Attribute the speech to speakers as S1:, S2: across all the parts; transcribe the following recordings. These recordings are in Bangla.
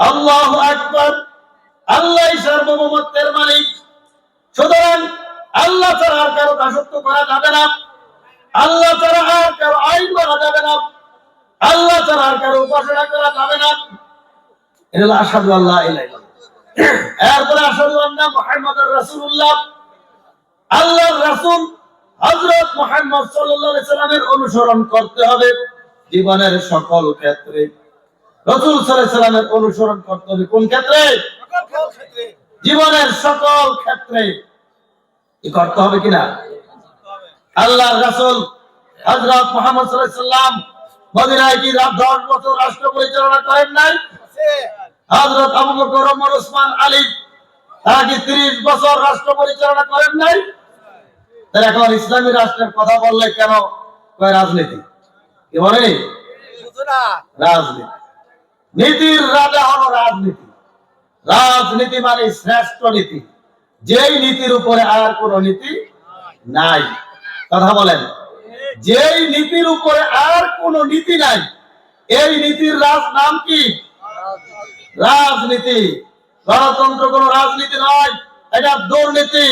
S1: আল্লাহু আকবার। আল্লাহই সার্বভৌমত্বের মালিক। সুতরাং আল্লাহ ছাড়া আর কারো দাসত্ব করা যাবে না, আল্লাহ ছাড়া আর কারো আইন মানা যাবে না, আল্লাহ ছাড়া আর কারো উপাসনা করা যাবে না। এটা হলো আশহাদু আল্লা ইলাহা ইল্লাল্লাহ। এরপরে আশহাদু আন্না মুহাম্মাদুর রাসূলুল্লাহ। আল্লাহর রাসূল হযরত মুহাম্মদ সাল্লাল্লাহু আলাইহি সাল্লামের অনুসরণ করতে হবে জীবনের সকল ক্ষেত্রে। রাসূল সাল্লাল্লাহু আলাইহি সাল্লামের অনুসরণ করতে হবে কোন ক্ষেত্রে? সকল ক্ষেত্রে, জীবনের সকল ক্ষেত্রে। কি করতে হবে কিনা? আল্লাহর রাসূল হযরত মুহাম্মদ সাল্লাল্লাহু আলাইহি সাল্লাম মদিনায় কি 10 বছর রাষ্ট্র পরিচালনা করেন নাই? হযরত আবু বকর, ওমর, ওসমান, আলী তারা কি 30 বছর রাষ্ট্র পরিচালনা করেন নাই? তাহলে এখন ইসলামী রাষ্ট্রের কথা বললে কেন কয় রাজনীতি? কি বলে? রাজনীতি। নীতির রাজা হলো রাজনীতি। রাজনীতি মানে শ্রেষ্ঠ নীতি, যেই নীতির উপরে আর কোন নীতি নাই। কথা বলেন, যেই নীতির উপরে আর কোন নীতি নাই, এই নীতির নাম কি? রাজনীতি। গণতন্ত্র কোন রাজনীতি নয়, এটা দুর্নীতি।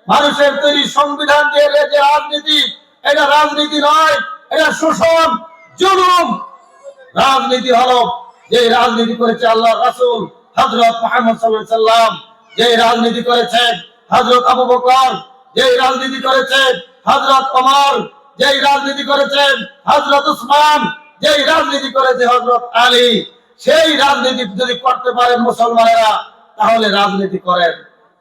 S1: মানুষের তৈরি সংবিধান দিয়ে যে রাজনীতি, এটা রাজনীতি নয়, এটা শোষণ, জুলুম। রাজনীতি হলো যে রাজনীতি করেছে আল্লাহর রাসূল হযরত মুহাম্মদ সাল্লাল্লাহু আলাইহি সাল্লাম, যে রাজনীতি করেছেন হযরত আবু বকর, যে রাজনীতি করেছেন হযরত ওমর, যে রাজনীতি করেছেন হযরত উসমান, যে রাজনীতি করেছে হযরত আলী। সেই রাজনীতি যদি করতে পারেন মুসলমানেরা, তাহলে রাজনীতি করেন।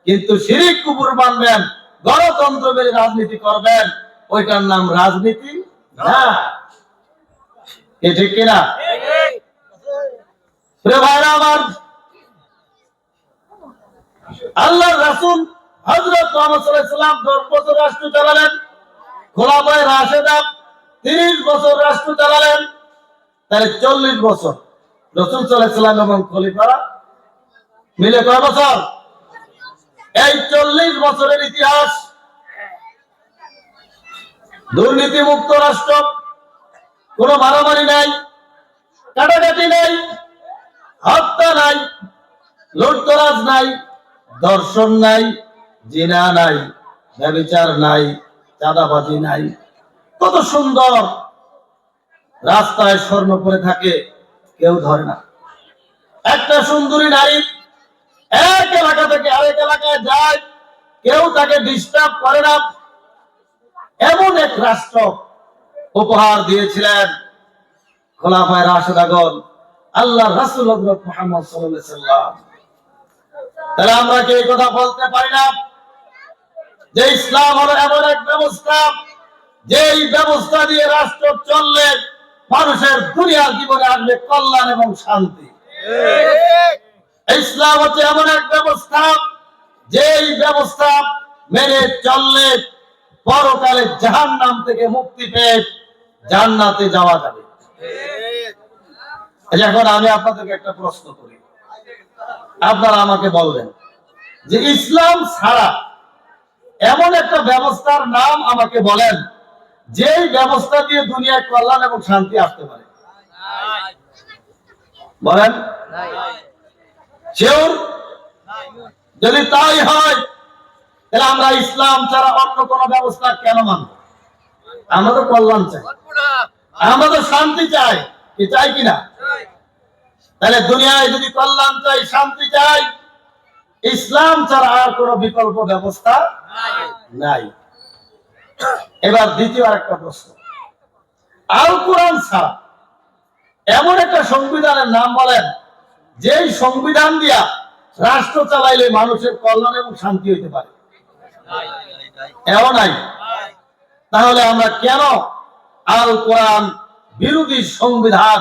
S1: কিন্তু শিরক কুফর মানবেন, গণতন্ত্র মেনে রাজনীতি করবেন, ওইটার নাম রাজনীতি না। ঠিক কিনা? আল্লাহর রাসূল হযরত মুহাম্মদ সাল্লাল্লাহু আলাইহি সাল্লাম 10 বছর রাষ্ট্র চালালেন। খোলাফায়ে রাশেদা 30 বছর রাষ্ট্র চালালেন। তাহলে 40 বছর রাসূল সাল্লাল্লাহু আলাইহি সাল্লাম এবং খলিফারা মিলে কয় বছর? এই 40 বছরের ইতিহাস। দুর্নীতি মুক্ত রাষ্ট্র, কোন মারামারি নাই, কাটাকাটি নাই, হত্যা নাই, লুটতরাজ নাই, ধর্ষণ নাই, জিনা নাই, ব্যভিচার নাই, চাঁদাবাজি নাই। কত সুন্দর। রাস্তায় স্বর্ণ পরে থাকে, কেউ ধরে না। একটা সুন্দরী নারী এক এলাকা থেকে আরেক এলাকায় যায়, কেউ তাকে ডিস্টার্ব করে না। এমন এক রাষ্ট্র উপহার দিয়েছিলেন খোলাফায়ে রাশেদাগণ, আল্লাহর রাসূল হযরত মুহাম্মদ সাল্লাল্লাহু আলাইহি সাল্লাম। তাহলে আমরা কি এই কথা বলতে পারি না যে ইসলাম হলো এমন এক ব্যবস্থা, যেই ব্যবস্থা দিয়ে রাষ্ট্র চললে মানুষের দুনিয়ার জীবনে আসবে কল্যাণ এবং শান্তি? ইসলাম হচ্ছে এমন এক ব্যবস্থা, যেই ব্যবস্থা মেনে চললে পরকালে জাহান্নাম থেকে মুক্তি পেয়ে জান্নাতে যাওয়া যাবে। এখন আমি আপনাদেরকে একটা প্রশ্ন করি, আপনারা আমাকে বলবেন যে ইসলাম ছাড়া এমন একটা ব্যবস্থার নাম আমাকে বলেন, যেই ব্যবস্থা দিয়ে দুনিয়ায় কল্যাণ এবং শান্তি আসতে পারে। বলেন। শিওর? যদি তাই হয়, তাহলে আমরা ইসলাম ছাড়া অন্য কোন ব্যবস্থা কেন মানব? আমরা তো কল্যাণ চাই, আমরা তো শান্তি চাই, কি চাই কিনা? তাহলে দুনিয়ায় যদি কল্যাণ চাই, শান্তি চাই, ইসলাম ছাড়া আর কোন বিকল্প ব্যবস্থা নাই। এবার দ্বিতীয় আরেকটা প্রশ্ন, আল কোরআন ছাড়া এমন একটা সংবিধানের নাম বলেন, যেই সংবিধান দিয়া রাষ্ট্র চালাইলে মানুষের কল্যাণ এবং শান্তি হইতে পারে। এও নাই। তাহলে আমরা কেন আল কোরআন বিরোধী সংবিধান,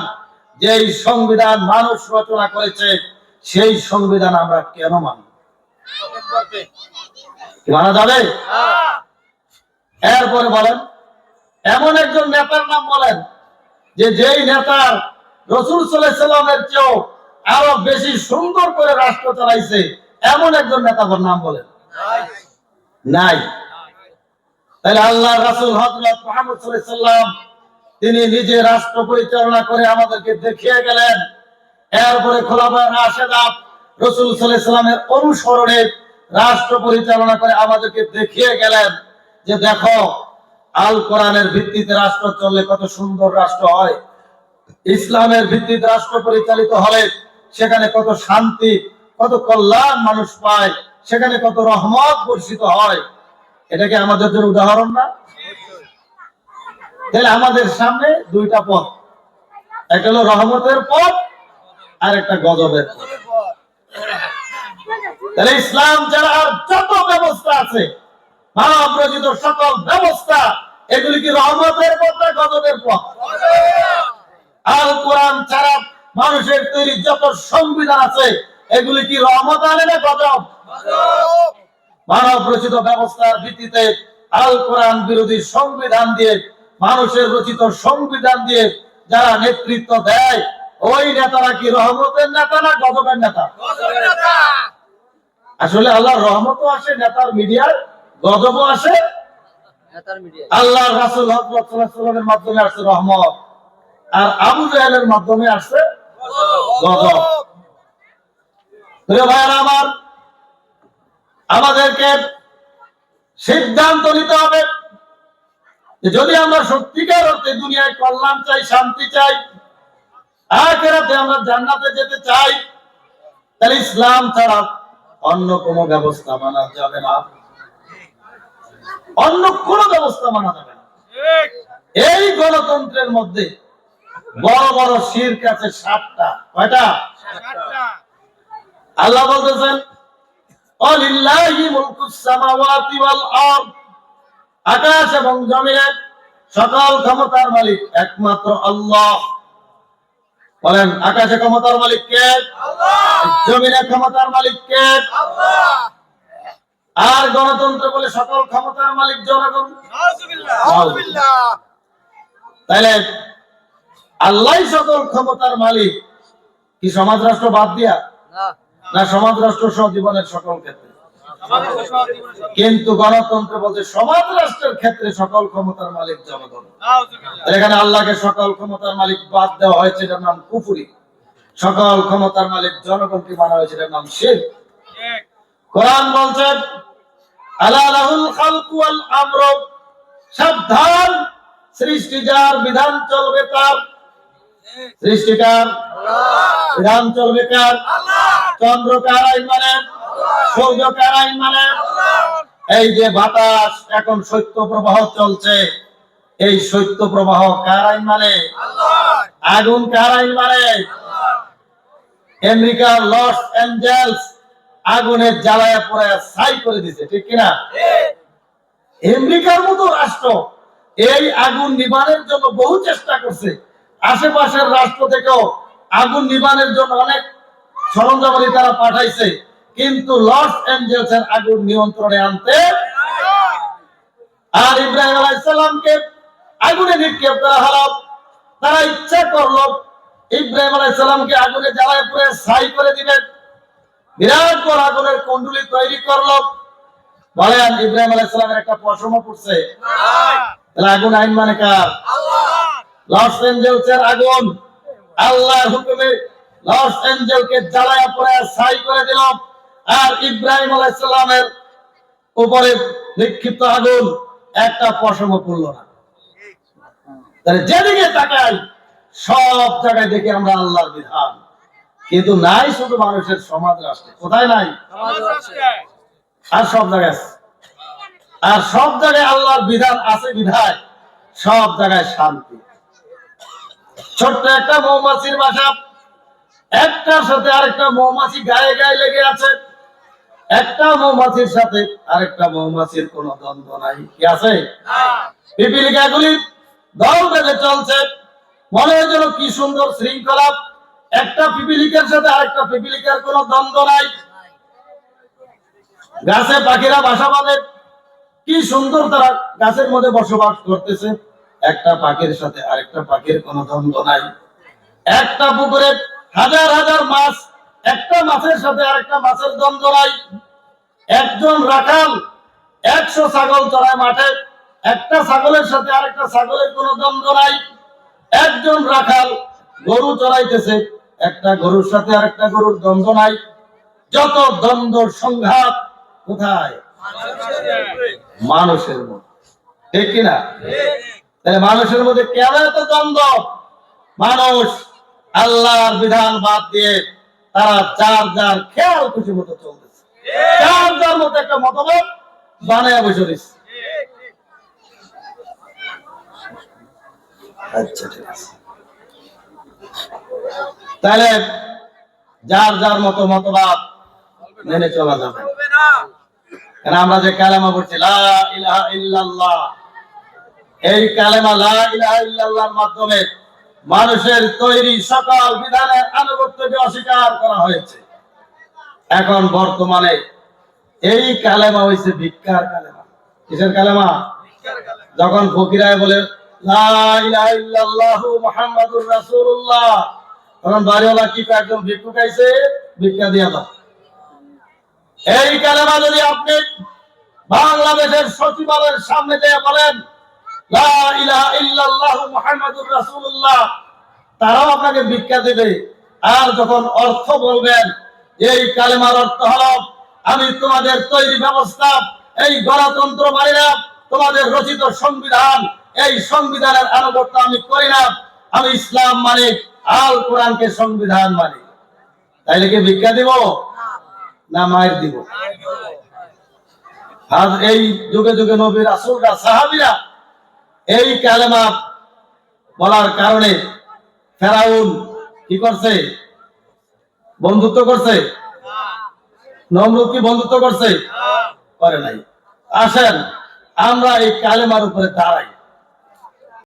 S1: যেই সংবিধান মানুষ রচনা করেছে, সেই সংবিধান আমরা কেন মানব? মানা যাবে? এরপরে বলেন, এমন একজন নেতার নাম বলেন যে যেই নেতার রাসূল সাল্লাল্লাহু আলাইহি সাল্লামের চেয়েও আরো বেশি সুন্দর করে রাষ্ট্র চালাইছে, এমন একজন নেতার নাম বলেন। নাই। তাহলে আল্লাহর রাসূল হযরত মুহাম্মদ সাল্লাল্লাহু আলাইহি সাল্লাম তিনি নিজে রাষ্ট্র পরিচালনা করে আমাদেরকে দেখিয়ে গেলেন এরপরে খোলাফায়ে রাশেদা রাসূল সাল্লাল্লাহু আলাইহি ওয়াসাল্লামের অনুসরণে রাষ্ট্র পরিচালনা করে আমাদেরকে দেখিয়ে গেলেন যে দেখো আল কোরআনের ভিত্তিতে রাষ্ট্র চললে কত সুন্দর রাষ্ট্র হয়, ইসলামের ভিত্তিতে রাষ্ট্র পরিচালিত হলে সেখানে কত শান্তি, কত কল্যাণ মানুষ পায়, সেখানে কত রহমত বর্ষিত হয়। এটা কি আমাদের জন্য উদাহরণ না? তাহলে আমাদের সামনে দুইটা পথ, একটা হলো রহমতের পথ আর একটা গজবের পথ। তাহলে ইসলাম ছাড়া আর যত ব্যবস্থা আছে, মানব রচিত সকল ব্যবস্থা, এগুলি কি রহমতের পথ না গজবের পথ? আল কোরআন ছাড়া মানুষের তৈরি যত সংবিধান আছে, এগুলি কি রহমত আনে না গজব? মানব রচিত ব্যবস্থার ভিত্তিতে আল কোরআন বিরোধী সংবিধান দিয়ে, মানুষের রচিত সংবিধান দিয়ে যারা নেতৃত্ব দেয়, ওই নেতারা কি রহমতের নেতা না গজবের নেতা? আসলে আল্লাহর রহমতও আসে নেতার মিডিয়ায়, গজবও আসে নেতার মিডিয়ায়। আল্লাহর রাসূল হযরত সাল্লাল্লাহু আলাইহি ওয়াসাল্লামের মাধ্যমে আসছে রহমত, আর আবু জাহেলের মাধ্যমে আসছে গজব। প্রিয় ভাইরা আমার, আমাদেরকে সিদ্ধান্ত নিতে হবে যে যদি আমরা সত্যিকার অর্থে দুনিয়ায় কল্যাণ চাই, শান্তি চাই, আখিরাতে আমরা জান্নাতে যেতে চাই, তাহলে ইসলাম ছাড়া অন্য কোনো ব্যবস্থা মানা যাবে না, অন্য কোনো ব্যবস্থা মানা যাবে না। এই গণতন্ত্রের মধ্যে বড় বড় শিরক আছে 7টা। কয়টা? 7টা। আল্লাহ বলতেছেন আলিল্লাহি মুলকুস সামাওয়াতি ওয়াল আরদ, আকাশ এবং জমিনের সকল ক্ষমতার মালিক একমাত্র আল্লাহ। বলেন, আকাশে ক্ষমতার মালিক কে? আল্লাহ। জমিনে ক্ষমতার মালিক কে? আল্লাহ। আর গণতন্ত্র বলে সকল ক্ষমতার মালিক জনগণ। নাউযুবিল্লাহ, নাউযুবিল্লাহ। তাহলে আল্লাহই সকল ক্ষমতার মালিক, কি সমাজ রাষ্ট্র বাদ দিয়া? না, সমাজ রাষ্ট্র সহ জীবনের সকল ক্ষেত্রে। কিন্তু গণতন্ত্র বলতে সমাজ রাষ্ট্রের ক্ষেত্রে সকল ক্ষমতার মালিক জনগণ। এখানে আল্লাহকে সকল ক্ষমতার মালিক বাদ দেওয়া হয়েছে, এটার নাম কুফরি। সকল ক্ষমতার মালিক জনগণকে মানা হয়েছে, এটার নাম শিরক। কোরআন বলছে আলা লাহুল খালকু ওয়াল আমর, সাবধান, সৃষ্টি যার, বিধান চলবে তার। সৃষ্টিকার আল্লাহ, বিধান চলবে কার? আল্লাহ। চন্দ্র কার আইন মানে? সূর্য কার আইন মানে? আল্লাহ। এই যে বাতাস এখন শৈত্য প্রবাহ চলছে, এই শৈত্য প্রবাহ কার আইন মানে? আল্লাহ। আগুন কার আইন মানে? আল্লাহ। আমেরিকার লস অ্যাঞ্জেলস আগুনের জ্বালায় পড়ে ছাই করে দিয়েছে, ঠিক কিনা? আমেরিকার মতো রাষ্ট্র এই আগুন নিবারণের জন্য বহু চেষ্টা করছে, আশেপাশের রাষ্ট্র থেকেও আগুন নিবারণের জন্য অনেক সরঞ্জামাদি তারা পাঠাইছে, কিন্তু লস অ্যাঞ্জেলসের আগুন নিয়ন্ত্রণে আনতে। আর ইব্রাহিম আলাইহিস সালামকে আগুনে নিক্ষেপ করা হলো, তারা ইচ্ছা করলো ইব্রাহিম আলাইহিস সালামকে আগুনে জ্বালায় পুড়ে ছাই করে দিবেন, বিরাট বড় আগুনের কুণ্ডলী তৈরি করলো। বলেন, ইব্রাহিম আলাইহিস সালামের একটা পশম পড়ছে? তাহলে আগুন আইন মানে কার? আল্লাহ। লস অ্যাঞ্জেলসের আগুন আল্লাহর হুকুমে লস অ্যাঞ্জেলসকে জ্বালায়া পড়ে ছাই করে দিল, আর ইব্রাহিম আলাইহিস সালামের উপরে নিক্ষিপ্ত আগুন একটা পশম পড়ল না। তাহলে যেদিকে তাকাই সব জায়গায় দেখি আমরা আল্লাহর বিধান, কিন্তু নাই শুধু মানুষের সমাজ রাষ্ট্রে। কোথায় নাই? সমাজ রাষ্ট্রে। আর সব জায়গায় আছে, আর সব জায়গায় আল্লাহর বিধান আছে, বিধায় সব জায়গায় শান্তি। ছোট্ট একটা মৌমাছির বাসা, একটার সাথে আরেকটা মৌমাছি গায়ে গায়ে লেগে আছে, একটা মৌমাছির সাথে আরেকটা মৌমাছির কোনো দ্বন্দ্ব নাই। কি আছে? পিপিলিকাগুলি দল বেঁধে চলছে, মনে হয় যেন কি সুন্দর শৃঙ্খলা, একটা পিপিলিকার সাথে আরেকটা পিপিলিকার কোনো দ্বন্দ্ব নাই। গাছে পাখিরা বাসা বাঁধে, কি সুন্দর তারা গাছের মধ্যে বসবাস করতেছে, একটা পাখির সাথে আরেকটা পাখির কোনো দ্বন্দ্ব নাই। একটা পুকুরে হাজার হাজার মাছ, একটা মাছের সাথে আরেকটা মাছের দ্বন্দ্ব নাই। একজন রাখাল 100 ছাগল চড়ায় মাঠে, একটা ছাগলের সাথে আরেকটা ছাগলের কোনো দ্বন্দ্ব নাই। একজন রাখাল গরু চড়াইতেছে, একটা গরুর সাথে আরেকটা গরুর দ্বন্দ্ব নাই? যত দ্বন্দ্ব সংঘাত কোথায়? মানুষের মধ্যে, ঠিক কিনা? তাহলে মানুষের মধ্যে কেন এত দ্বন্দ্ব? মানুষ আল্লাহর বিধান বাদ দিয়ে তারা যার যার খেয়াল খুশি মতো চলতেছে, যার যার মতো একটা মতবাদ বানায় বসে রয়েছে। আচ্ছা, ঠিক আছে। তাহলে যার যার মতো মতবাদ মেনে চলা যাবে না। কারণ আমরা যে কালেমা পড়ছি লা ইলাহা ইল্লাল্লাহ, এই কালেমা লা ইলাহা ইল্লাল্লাহর মাধ্যমে মানুষের তৈরি সকল বিধানের আনুগত্যকে অস্বীকার করা হয়েছে। এখন বর্তমানে এই কালেমা হয়েছে ভিক্ষার কালেমা। কিসের কালেমা? যখন ফকিরায় বলে লা ইলাহা ইল্লাল্লাহু মুহাম্মাদুর রাসূলুল্লাহ, তখন বাড়িওয়ালা কি একদম ভিক্ষু খাইছে, ভিক্ষা দিয়া দাও। এই কালেমা যদি আপনি বাংলাদেশের সচিবালয়ের সামনে যেয়ে বলেন লা ইলাহা ইল্লাল্লাহু মুহাম্মাদুর রাসূলুল্লাহ, তারাও আপনাকে ভিক্ষা দেবে। আর যখন অর্থ বলবেন, এই কালেমার অর্থ হলো আমি তোমাদের তৈরি ব্যবস্থা, এই গণতন্ত্র মানি না, তোমাদের রচিত সংবিধান, এই সংবিধানের আনুগত্য আমি করি না, আমি ইসলাম মানি, আল কোরআনকে সংবিধান মানি, তাইলে কি ভিক্ষা দিব না মায়ের দিব? আর এই যুগে যুগে নবী রাসূলরা সাহাবীরা এই কালেমা বলার কারণে ফেরাউন কি করছে? বন্ধুত্ব করছে। নমরুদ কি বন্ধুত্ব করছে? করে নাই। আসেন আমরা এই কালেমার উপরে দাঁড়াই।